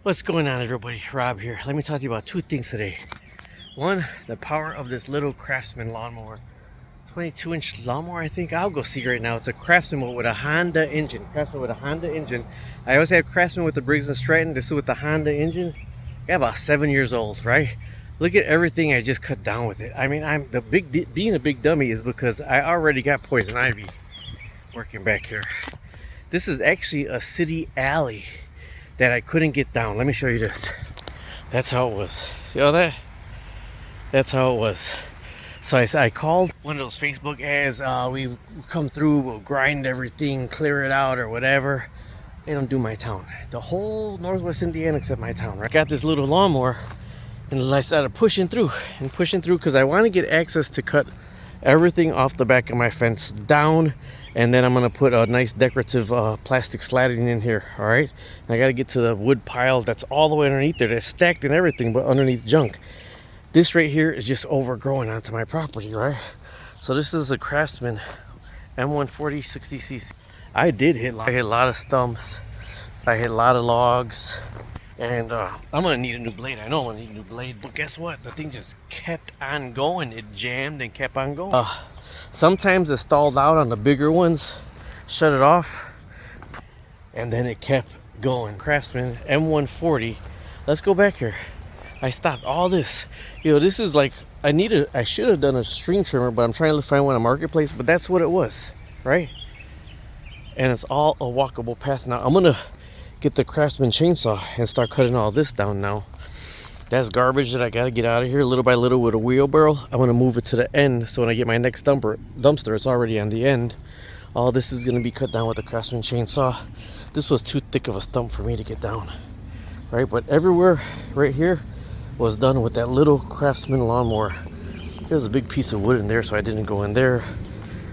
What's going on, everybody? Rob here. Let me talk to you about two things today. One, the power of this little Craftsman lawnmower. 22-inch lawnmower, I think. I'll go see right now. It's a Craftsman with a Honda engine. Craftsman with a Honda engine. I always had Craftsman with the Briggs & Stratton. This is with the Honda engine. Yeah, about 7 years old, right? Look at everything I just cut down with it. I mean, being a big dummy is because I already got poison ivy working back here. This is actually a city alley that I couldn't get down. Let me show you this. That's how it was. See all that? That's how it was. So I called one of those Facebook ads. We come through, we'll grind everything, clear it out or whatever. They don't do my town. The whole Northwest Indiana except my town, right? Got this little lawnmower and I started pushing through because I want to get access to cut everything off the back of my fence down, and then I'm gonna put a nice decorative plastic slatting in here. All right, and I got to get to the wood pile that's all the way underneath there, that's stacked and everything but underneath junk. This right here is just overgrowing onto my property, right? So this is a Craftsman M140 60cc. I hit a lot of stumps, I hit a lot of logs, and I'm gonna need a new blade. I know I'm gonna need a new blade, but guess what? The thing just kept on going. It jammed and kept on going. Sometimes it stalled out on the bigger ones, shut it off, and then it kept going. Craftsman M140. Let's go back here. I stopped all this. You know, this is like, I should have done a string trimmer, but I'm trying to find one on Marketplace, but that's what it was, right? And it's all a walkable path. Now I'm gonna get the Craftsman chainsaw and start cutting all this down now. That's garbage that I gotta get out of here little by little with a wheelbarrow. I'm gonna move it to the end, so when I get my next dumpster, it's already on the end. All this is gonna be cut down with the Craftsman chainsaw. This was too thick of a stump for me to get down, right? But everywhere right here was done with that little Craftsman lawnmower. There's a big piece of wood in there, so I didn't go in there.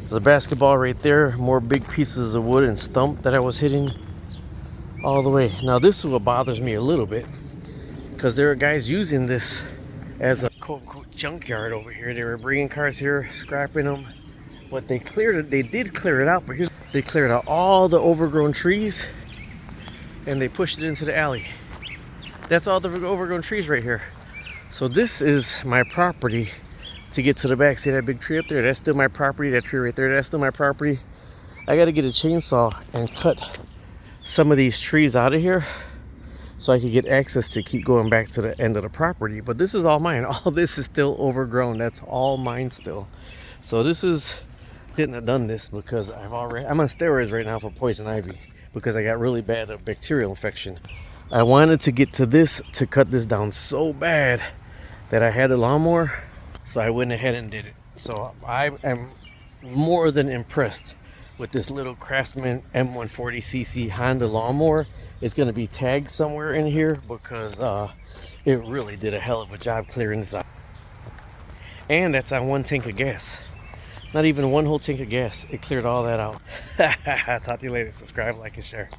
There's a basketball right there, more big pieces of wood and stump that I was hitting all the way. Now this is what bothers me a little bit, because there are guys using this as a quote-unquote junkyard over here. They were bringing cars here, scrapping them, but they did clear it out, but they cleared out all the overgrown trees and they pushed it into the alley. That's all the overgrown trees right here. So this is my property to get to the back. See that big tree up there? That's still my property. That tree right there, that's still my property. I got to get a chainsaw and cut some of these trees out of here so I could get access to keep going back to the end of the property. But this is all mine. All this is still overgrown. That's all mine still. So didn't have done this because I'm on steroids right now for poison ivy because I got really bad bacterial infection. I wanted to get to this to cut this down so bad that I had a lawnmower, so I went ahead and did it. So I am more than impressed with this little Craftsman M140cc Honda lawnmower. It's going to be tagged somewhere in here because it really did a hell of a job clearing this out. And that's on 1 tank of gas. Not even one whole tank of gas. It cleared all that out. Talk to you later. Subscribe, like, and share.